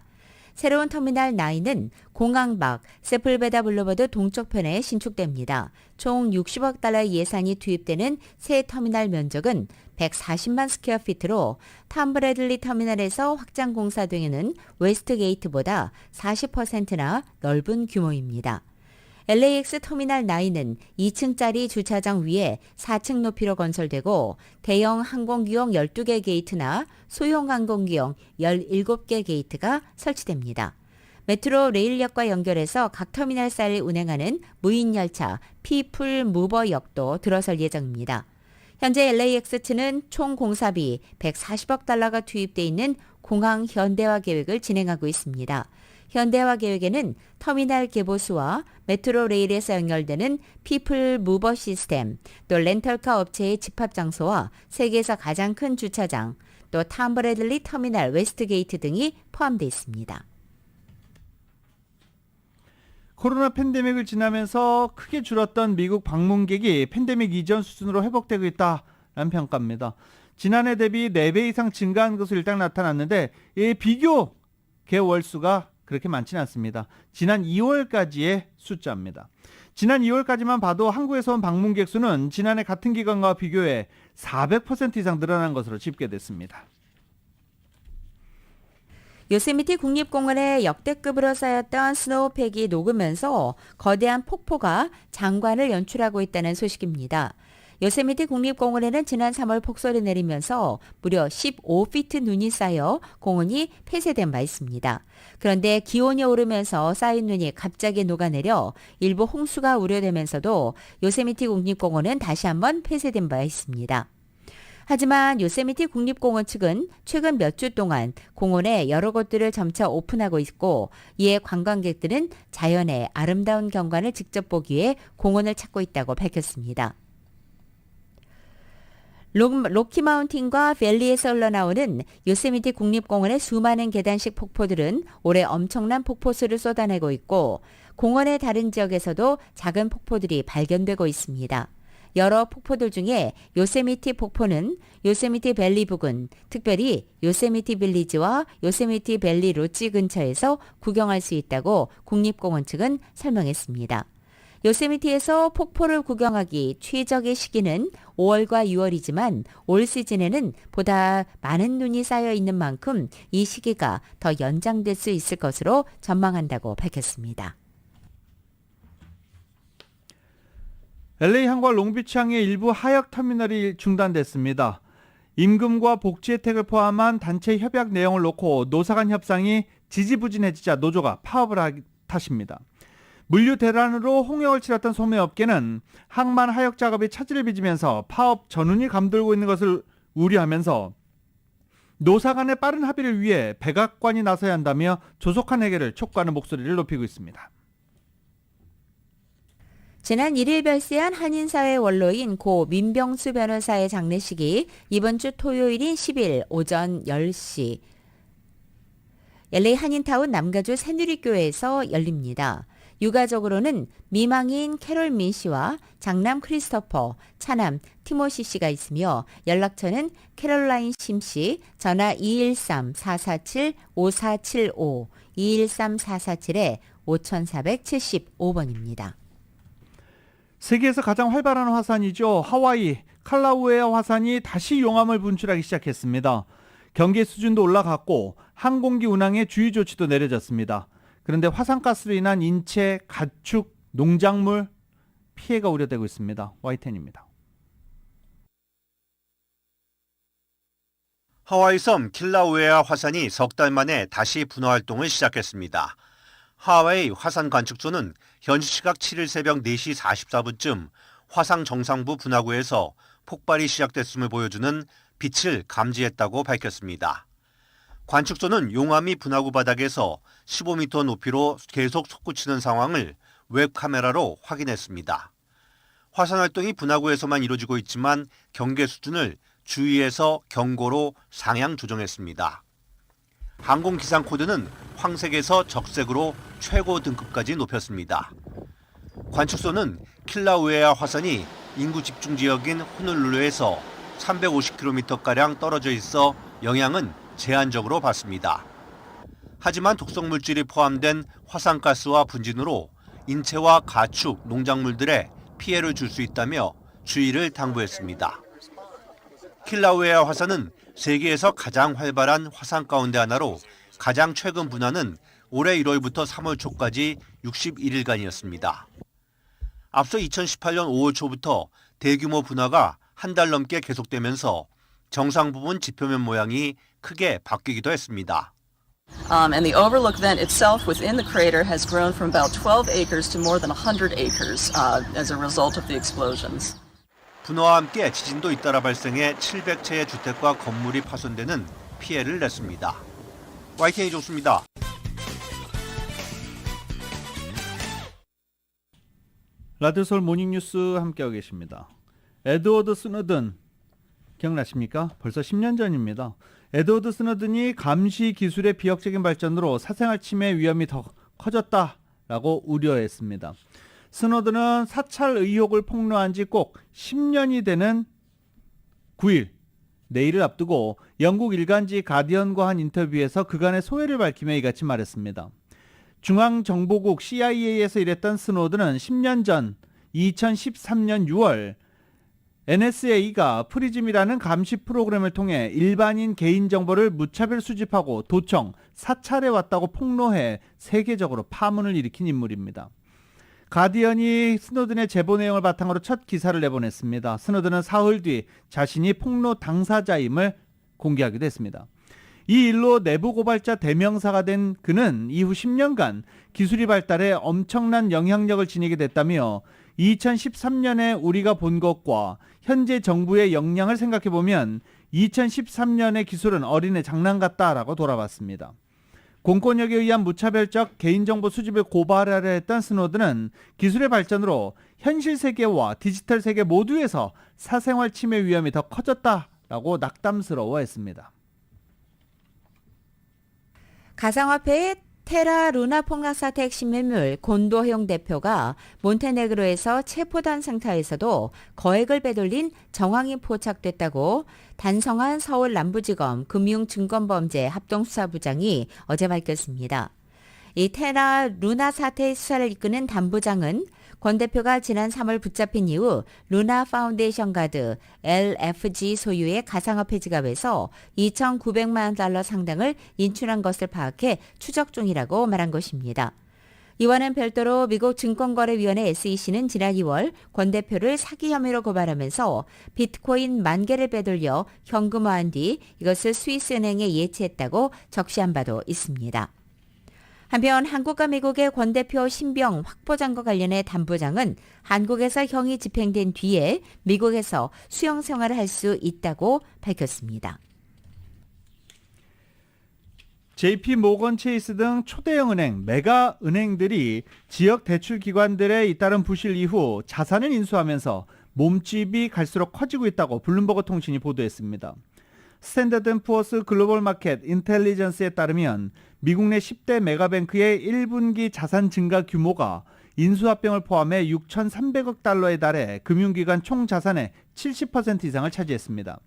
새로운 터미널 9은 공항 밖 세플베다 블루버드 동쪽편에 신축됩니다. 총 $60억 예산이 투입되는 새 터미널 면적은 140만 스퀘어피트로 탐브래들리 터미널에서 확장 공사 중에는 웨스트 게이트보다 40%나 넓은 규모입니다. LAX 터미널 9은 2층짜리 주차장 위에 4층 높이로 건설되고 대형 항공기용 12개 게이트나 소형 항공기용 17개 게이트가 설치됩니다. 메트로 레일역과 연결해서 각 터미널 사이를 운행하는 무인 열차 피플 무버 역도 들어설 예정입니다. 현재 LAX 측은 총 공사비 $140억 투입돼 있는 공항 현대화 계획을 진행하고 있습니다. 현대화 계획에는 터미널 개보수와 메트로 레일에서 연결되는 피플 무버 시스템, 또 렌털카 업체의 집합 장소와 세계에서 가장 큰 주차장, 또 탐브래들리 터미널 웨스트 게이트 등이 포함되어 있습니다.
코로나 팬데믹을 지나면서 크게 줄었던 미국 방문객이 팬데믹 이전 수준으로 회복되고 있다는 평가입니다. 지난해 대비 4배 이상 증가한 것으로 일단 나타났는데 이 비교 개월수가 그렇게 많지는 않습니다. 지난 2월까지의 숫자입니다. 지난 2월까지만 봐도 한국에서 온 방문객 수는 지난해 같은 기간과 비교해 400% 이상 늘어난 것으로 집계됐습니다.
요세미티 국립공원에 역대급으로 쌓였던 스노우팩이 녹으면서 거대한 폭포가 장관을 연출하고 있다는 소식입니다. 요세미티 국립공원에는 지난 3월 폭설이 내리면서 무려 15피트 눈이 쌓여 공원이 폐쇄된 바 있습니다. 그런데 기온이 오르면서 쌓인 눈이 갑자기 녹아내려 일부 홍수가 우려되면서도 요세미티 국립공원은 다시 한번 폐쇄된 바 있습니다. 하지만 요세미티 국립공원 측은 최근 몇 주 동안 공원에 여러 곳들을 점차 오픈하고 있고 이에 관광객들은 자연의 아름다운 경관을 직접 보기 위해 공원을 찾고 있다고 밝혔습니다. 로키마운틴과 밸리에서 흘러나오는 요세미티 국립공원의 수많은 계단식 폭포들은 올해 엄청난 폭포수를 쏟아내고 있고 공원의 다른 지역에서도 작은 폭포들이 발견되고 있습니다. 여러 폭포들 중에 요세미티 폭포는 요세미티 밸리 부근, 특별히 요세미티 빌리지와 요세미티 밸리 로지 근처에서 구경할 수 있다고 국립공원 측은 설명했습니다. 요세미티에서 폭포를 구경하기 최적의 시기는 5월과 6월이지만 올 시즌에는 보다 많은 눈이 쌓여 있는 만큼 이 시기가 더 연장될 수 있을 것으로 전망한다고 밝혔습니다.
LA 항과 롱비치항의 일부 하역 터미널이 중단됐습니다. 임금과 복지 혜택을 포함한 단체 협약 내용을 놓고 노사 간 협상이 지지부진해지자 노조가 파업을 한 탓입니다. 물류 대란으로 홍역을 치렀던 소매업계는 항만 하역 작업이 차질을 빚으면서 파업 전운이 감돌고 있는 것을 우려하면서 노사 간의 빠른 합의를 위해 백악관이 나서야 한다며 조속한 해결을 촉구하는 목소리를 높이고 있습니다.
지난 1일 별세한 한인사회 원로인 고 민병수 변호사의 장례식이 이번 주 토요일인 10일 오전 10시 LA 한인타운 남가주 새누리교회에서 열립니다. 유가족으로는 미망인 캐롤 민 씨와 장남 크리스토퍼, 차남 티모시 씨가 있으며 연락처는 캐롤라인 심 씨, 전화 213-447-5475, 213-447-5475번입니다.
세계에서 가장 활발한 화산이죠. 하와이 칼라우에아 화산이 다시 용암을 분출하기 시작했습니다. 경계 수준도 올라갔고 항공기 운항에 주의 조치도 내려졌습니다. 그런데 화산가스로 인한 인체, 가축, 농작물 피해가 우려되고 있습니다. Y10입니다.
하와이 섬 킬라우에아 화산이 석 달 만에 다시 분화 활동을 시작했습니다. 하와이 화산 관측소는 현지 시각 7일 새벽 4시 44분쯤 화산 정상부 분화구에서 폭발이 시작됐음을 보여주는 빛을 감지했다고 밝혔습니다. 관측소는 용암이 분화구 바닥에서 15m 높이로 계속 솟구치는 상황을 웹카메라로 확인했습니다. 화산 활동이 분화구에서만 이루어지고 있지만 경계 수준을 주의에서 경고로 상향 조정했습니다. 항공 기상 코드는 황색에서 적색으로 최고 등급까지 높였습니다. 관측소는 킬라우에아 화산이 인구 집중 지역인 호놀룰루에서 350km가량 떨어져 있어 영향은 제한적으로 받습니다. 하지만 독성 물질이 포함된 화산가스와 분진으로 인체와 가축, 농작물들에 피해를 줄 수 있다며 주의를 당부했습니다. 킬라우에아 화산은 세계에서 가장 활발한 화산 가운데 하나로 가장 최근 분화는 올해 1월부터 3월 초까지 61일간이었습니다. 앞서 2018년 5월 초부터 대규모 분화가 한 달 넘게 계속되면서 정상 부분 지표면 모양이 크게 바뀌기도 했습니다.
And the overlook vent itself within the crater has grown from about 12 acres to more than 100 acres as a result of the explosions.
분화와 함께 지진도 잇따라 발생해 700채의 주택과 건물이 파손되는 피해를 냈습니다. YTN 이종수입니다.
라디오 서울 모닝뉴스 함께하고 계십니다. 에드워드 스노든 기억나십니까? 벌써 10년 전입니다. 에드워드 스노든이 감시 기술의 비약적인 발전으로 사생활 침해 위험이 더 커졌다라고 우려했습니다. 스노든은 사찰 의혹을 폭로한 지 꼭 10년이 되는 9일, 내일을 앞두고 영국 일간지 가디언과 한 인터뷰에서 그간의 소회를 밝히며 이같이 말했습니다. 중앙정보국 CIA에서 일했던 스노든은 10년 전 2013년 6월 NSA가 프리즘이라는 감시 프로그램을 통해 일반인 개인정보를 무차별 수집하고 도청, 사찰해 왔다고 폭로해 세계적으로 파문을 일으킨 인물입니다. 가디언이 스노든의 제보 내용을 바탕으로 첫 기사를 내보냈습니다. 스노든은 사흘 뒤 자신이 폭로 당사자임을 공개하기도 했습니다. 이 일로 내부 고발자 대명사가 된 그는 이후 10년간 기술이 발달해 엄청난 영향력을 지니게 됐다며 2013년에 우리가 본 것과 현재 정부의 역량을 생각해보면 2013년의 기술은 어린애 장난 같다라고 돌아봤습니다. 공권력에 의한 무차별적 개인정보 수집을 고발하려 했던 스노든은 기술의 발전으로 현실 세계와 디지털 세계 모두에서 사생활 침해 위험이 더 커졌다라고 낙담스러워했습니다.
가상화폐의 테라 루나 폭락 사태 핵심 인물 곤도형 대표가 몬테네그로에서 체포된 상태에서도 거액을 빼돌린 정황이 포착됐다고 단성한 서울 남부지검 금융증권범죄 합동수사부장이 어제 밝혔습니다. 이 테라 루나 사태의 수사를 이끄는 담부장은 권 대표가 지난 3월 붙잡힌 이후 루나 파운데이션 가드 LFG 소유의 가상화폐 지갑에서 2,900만 달러 상당을 인출한 것을 파악해 추적 중이라고 말한 것입니다. 이와는 별도로 미국 증권거래위원회 SEC는 지난 2월 권 대표를 사기 혐의로 고발하면서 비트코인 10,000개를 빼돌려 현금화한 뒤 이것을 스위스은행에 예치했다고 적시한 바도 있습니다. 한편 한국과 미국의 권 대표 신병 확보장과 관련해 담부장은 한국에서 형이 집행된 뒤에 미국에서 수용 생활을 할 수 있다고 밝혔습니다.
JP 모건 체이스 등 초대형 은행, 메가 은행들이 지역 대출 기관들의 잇따른 부실 이후 자산을 인수하면서 몸집이 갈수록 커지고 있다고 블룸버그 통신이 보도했습니다. 스탠더드 & 푸어스 글로벌 마켓 인텔리전스에 따르면 미국 내 10대 메가뱅크의 1분기 자산 증가 규모가 인수합병을 포함해 6,300억 달러에 달해 금융기관 총 자산의 70% 이상을 차지했습니다.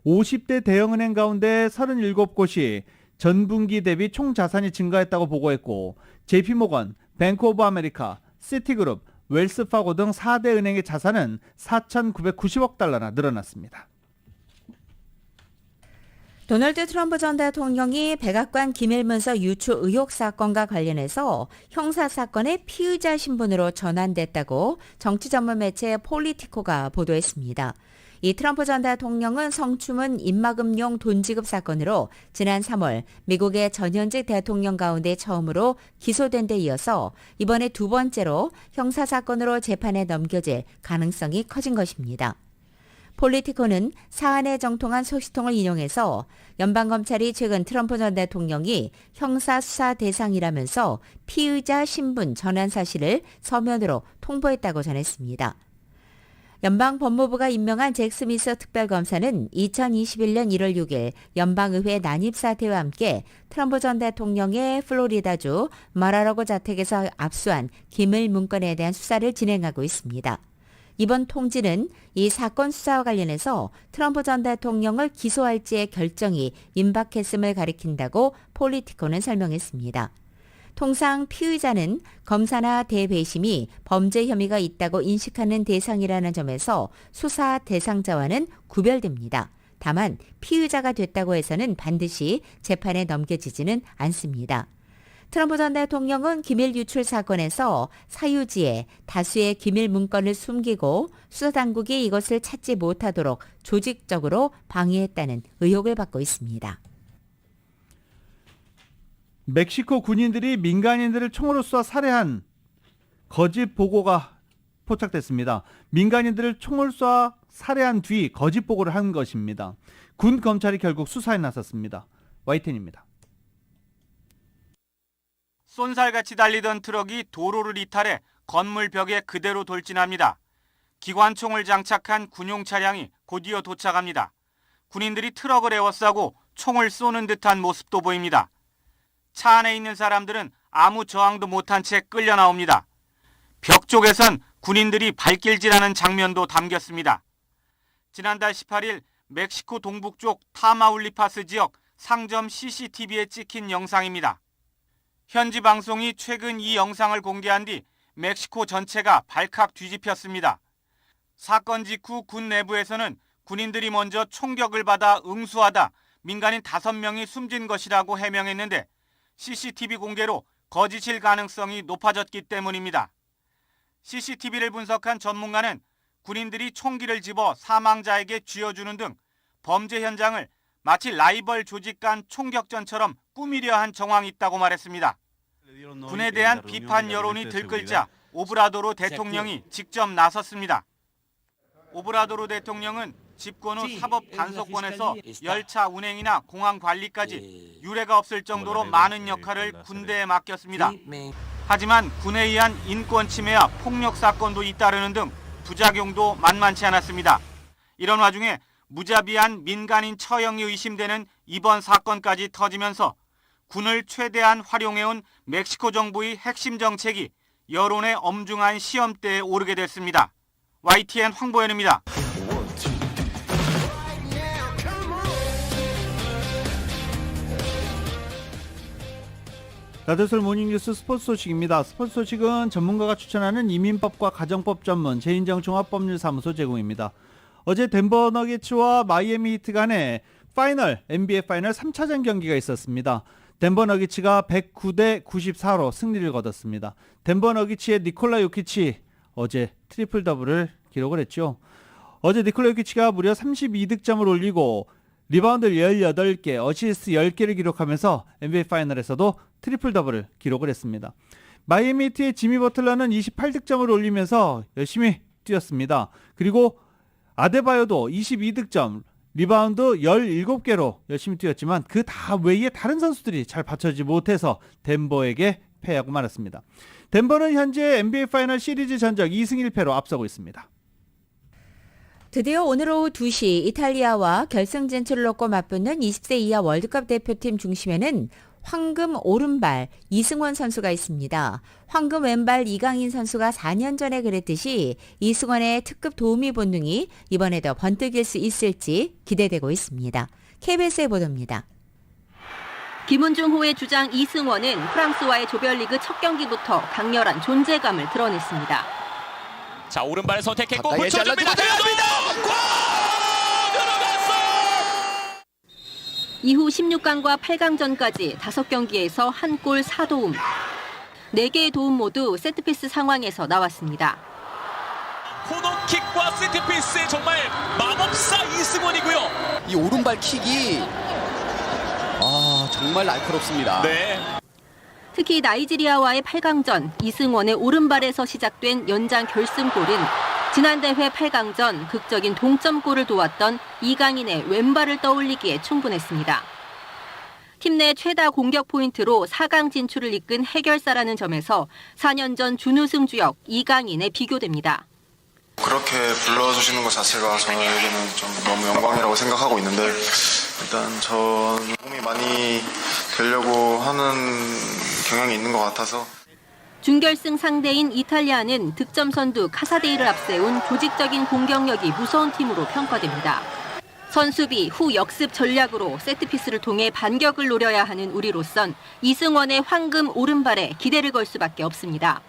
50대 대형은행 가운데 37곳이 전분기 대비 총 자산이 증가했다고 보고했고 JP모건, 뱅크 오브 아메리카, 시티그룹, 웰스파고 등 4대 은행의 자산은 4,990억 달러나 늘어났습니다.
도널드 트럼프 전 대통령이 백악관 기밀문서 유출 의혹 사건과 관련해서 형사사건의 피의자 신분으로 전환됐다고 정치 전문 매체 폴리티코가 보도했습니다. 이 트럼프 전 대통령은 성추문 입막음용 돈 지급 사건으로 지난 3월 미국의 전현직 대통령 가운데 처음으로 기소된 데 이어서 이번에 두 번째로 형사사건으로 재판에 넘겨질 가능성이 커진 것입니다. 폴리티코는 사안에 정통한 소식통을 인용해서 연방검찰이 최근 트럼프 전 대통령이 형사수사 대상이라면서 피의자 신분 전환 사실을 서면으로 통보했다고 전했습니다. 연방법무부가 임명한 잭 스미스 특별검사는 2021년 1월 6일 연방의회 난입 사태와 함께 트럼프 전 대통령의 플로리다주 마라라고 자택에서 압수한 기밀 문건에 대한 수사를 진행하고 있습니다. 이번 통지는 이 사건 수사와 관련해서 트럼프 전 대통령을 기소할지의 결정이 임박했음을 가리킨다고 폴리티코는 설명했습니다. 통상 피의자는 검사나 대배심이 범죄 혐의가 있다고 인식하는 대상이라는 점에서 수사 대상자와는 구별됩니다. 다만 피의자가 됐다고 해서는 반드시 재판에 넘겨지지는 않습니다. 트럼프 전 대통령은 기밀 유출 사건에서 사유지에 다수의 기밀 문건을 숨기고 수사당국이 이것을 찾지 못하도록 조직적으로 방해했다는 의혹을 받고 있습니다.
멕시코 군인들이 민간인들을 총으로 쏴 살해한 거짓 보고가 포착됐습니다. 민간인들을 총을 쏴 살해한 뒤 거짓 보고를 한 것입니다. 군 검찰이 결국 수사에 나섰습니다. YTN입니다.
쏜살같이 달리던 트럭이 도로를 이탈해 건물 벽에 그대로 돌진합니다. 기관총을 장착한 군용 차량이 곧이어 도착합니다. 군인들이 트럭을 에워싸고 총을 쏘는 듯한 모습도 보입니다. 차 안에 있는 사람들은 아무 저항도 못한 채 끌려 나옵니다. 벽 쪽에선 군인들이 발길질하는 장면도 담겼습니다. 지난달 18일 멕시코 동북쪽 타마울리파스 지역 상점 CCTV에 찍힌 영상입니다. 현지 방송이 최근 이 영상을 공개한 뒤 멕시코 전체가 발칵 뒤집혔습니다. 사건 직후 군 내부에서는 군인들이 먼저 총격을 받아 응수하다 민간인 5명이 숨진 것이라고 해명했는데 CCTV 공개로 거짓일 가능성이 높아졌기 때문입니다. CCTV를 분석한 전문가는 군인들이 총기를 집어 사망자에게 쥐어주는 등 범죄 현장을 마치 라이벌 조직 간 총격전처럼 꾸미려 한 정황이 있다고 말했습니다. 군에 대한 비판 여론이 들끓자 오브라도로 대통령이 직접 나섰습니다. 오브라도로 대통령은 집권 후 사법 단속권에서 열차 운행이나 공항 관리까지 유례가 없을 정도로 많은 역할을 군대에 맡겼습니다. 하지만 군에 의한 인권 침해와 폭력 사건도 잇따르는 등 부작용도 만만치 않았습니다. 이런 와중에 무자비한 민간인 처형이 의심되는 이번 사건까지 터지면서 군을 최대한 활용해온 멕시코 정부의 핵심 정책이 여론의 엄중한 시험대에 오르게 됐습니다. YTN 황보현입니다.
라디오솔 모닝뉴스 스포츠 소식입니다. 스포츠 소식은 전문가가 추천하는 이민법과 가정법 전문 제인정 종합법률사무소 제공입니다. 어제 덴버 너게츠와 마이애미 히트 간의 NBA 파이널 3차전 경기가 있었습니다. 덴버 너게츠가 109대 94로 승리를 거뒀습니다. 덴버 너게츠의 니콜라 요키치 어제 트리플 더블을 기록을 했죠. 어제 니콜라 요키치가 무려 32득점을 올리고 리바운드 18개, 어시스트 10개를 기록하면서 NBA 파이널에서도 트리플 더블을 기록을 했습니다. 마이애미 히트의 지미 버틀러는 28득점을 올리면서 열심히 뛰었습니다. 그리고 아데바요도 22득점, 리바운드 17개로 열심히 뛰었지만 그 다 외에 다른 선수들이 잘 받쳐지지 못해서 덴버에게 패하고 말았습니다. 덴버는 현재 NBA 파이널 시리즈 전적 2승 1패로 앞서고 있습니다.
드디어 오늘 오후 2시 이탈리아와 결승 진출을 놓고 맞붙는 20세 이하 월드컵 대표팀 중심에는 황금 오른발 이승원 선수가 있습니다. 황금 왼발 이강인 선수가 4년 전에 그랬듯이 이승원의 특급 도우미 본능이 이번에도 번뜩일 수 있을지 기대되고 있습니다. KBS의 보도입니다.
김은중호의 주장 이승원은 프랑스와의 조별리그 첫 경기부터 강렬한 존재감을 드러냈습니다.
자, 오른발을 선택했고 붙여줍니다.
이후 16강과 8강전까지 5경기에서 1골 4도움. 4개의 도움 모두 세트피스 상황에서 나왔습니다.
코너킥과 세트피스 정말 마법사 이승원이고요.
이 오른발 킥이 정말 날카롭습니다.
네.
특히 나이지리아와의 8강전 이승원의 오른발에서 시작된 연장 결승골은 지난 대회 8강전 극적인 동점골을 도왔던 이강인의 왼발을 떠올리기에 충분했습니다. 팀 내 최다 공격 포인트로 4강 진출을 이끈 해결사라는 점에서 4년 전 준우승 주역 이강인에 비교됩니다.
그렇게 불러주시는 것 자체가 저에게는 좀 너무 영광이라고 생각하고 있는데 일단 전 도움이 많이 되려고 하는 경향이 있는 것 같아서
준결승 상대인 이탈리아는 득점 선두 카사데이를 앞세운 조직적인 공격력이 무서운 팀으로 평가됩니다. 선수비 후 역습 전략으로 세트피스를 통해 반격을 노려야 하는 우리로선 이승원의 황금 오른발에 기대를 걸 수밖에 없습니다.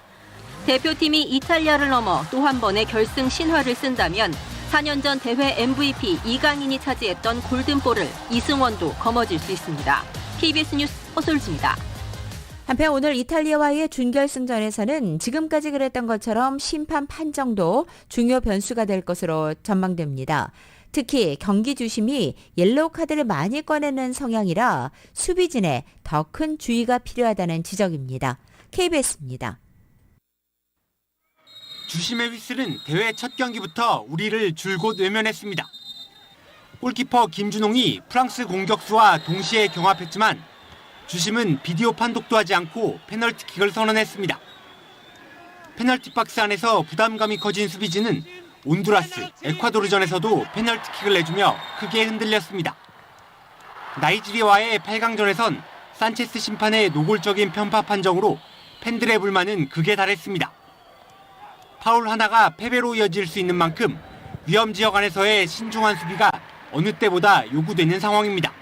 대표팀이 이탈리아를 넘어 또 한 번의 결승 신화를 쓴다면 4년 전 대회 MVP 이강인이 차지했던 골든볼을 이승원도 거머쥘 수 있습니다. KBS 뉴스 허솔지입니다.
한편 오늘 이탈리아와의 준결승전에서는 지금까지 그랬던 것처럼 심판 판정도 중요 변수가 될 것으로 전망됩니다. 특히 경기 주심이 옐로우 카드를 많이 꺼내는 성향이라 수비진에 더 큰 주의가 필요하다는 지적입니다. KBS입니다.
주심의 휘슬은 대회 첫 경기부터 우리를 줄곧 외면했습니다. 골키퍼 김준홍이 프랑스 공격수와 동시에 경합했지만 주심은 비디오 판독도 하지 않고 페널티킥을 선언했습니다. 페널티 박스 안에서 부담감이 커진 수비진은 온두라스, 에콰도르전에서도 페널티킥을 내주며 크게 흔들렸습니다. 나이지리아와의 8강전에선 산체스 심판의 노골적인 편파 판정으로 팬들의 불만은 극에 달했습니다. 파울 하나가 패배로 이어질 수 있는 만큼 위험 지역 안에서의 신중한 수비가 어느 때보다 요구되는 상황입니다.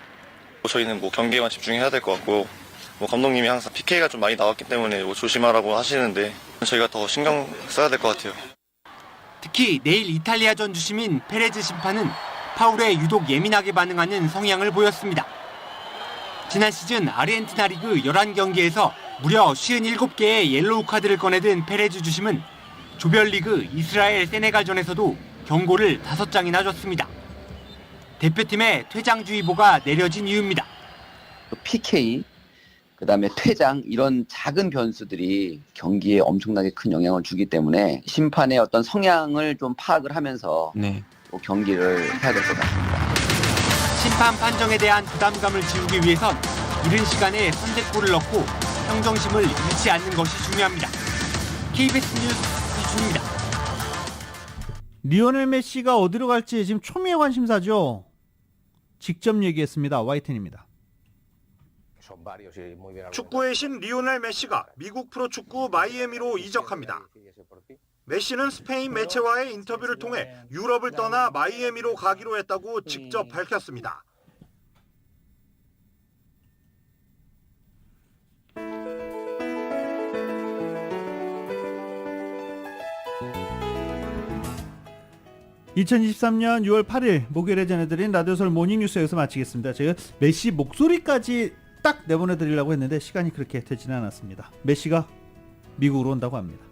저희는 경기에만 집중해야 될 것 같고 감독님이 항상 PK가 좀 많이 나왔기 때문에 조심하라고 하시는데 저희가 더 신경 써야 될 것 같아요.
특히 내일 이탈리아전 주심인 페레즈 심판은 파울에 유독 예민하게 반응하는 성향을 보였습니다. 지난 시즌 아르헨티나 리그 11경기에서 무려 57개의 옐로우 카드를 꺼내든 페레즈 주심은 조별리그 이스라엘 세네갈전에서도 경고를 5장이나 줬습니다. 대표팀의 퇴장주의보가 내려진 이유입니다.
PK, 그다음에 퇴장 이런 작은 변수들이 경기에 엄청나게 큰 영향을 주기 때문에 심판의 어떤 성향을 좀 파악을 하면서 경기를 해야 될 것 같습니다.
심판 판정에 대한 부담감을 지우기 위해선 이른 시간에 선제골을 넣고 평정심을 잃지 않는 것이 중요합니다. KBS 뉴스 이준입니다.
리오넬 메시가 어디로 갈지 지금 초미의 관심사죠. 직접 얘기했습니다. YTN입니다.
축구의 신 리오넬 메시가 미국 프로축구 마이애미로 이적합니다. 메시는 스페인 매체와의 인터뷰를 통해 유럽을 떠나 마이애미로 가기로 했다고 직접 밝혔습니다.
(2023년 6월 8일) 목요일에 전해드린 라디오서울 모닝뉴스 여기서 마치겠습니다. 제가 메시 목소리까지 딱 내보내드리려고 했는데 시간이 그렇게 되지는 않았습니다. 메시가 미국으로 온다고 합니다.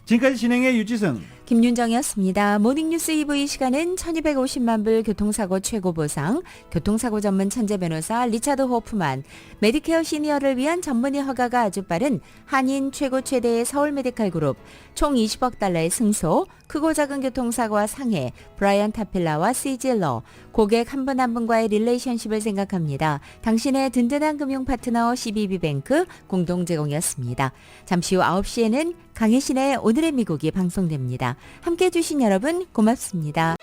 지금까지 진행의 유지승,
김윤정이었습니다. 모닝뉴스 2부 이 시간은 1250만 불 교통사고 최고 보상, 교통사고 전문 천재 변호사 리차드 호프만, 메디케어 시니어를 위한 전문의 허가가 아주 빠른 한인 최고 최대의 서울 메디칼 그룹, 총 20억 달러의 승소, 크고 작은 교통사고와 상해, 브라이언 타필라와 시질러, 고객 한 분 한 분과의 릴레이션십을 생각합니다. 당신의 든든한 금융 파트너 CBB뱅크 공동 제공이었습니다. 잠시 후 9시에는 강혜신의 오늘의 미국이 방송됩니다. 함께해 주신 여러분 고맙습니다.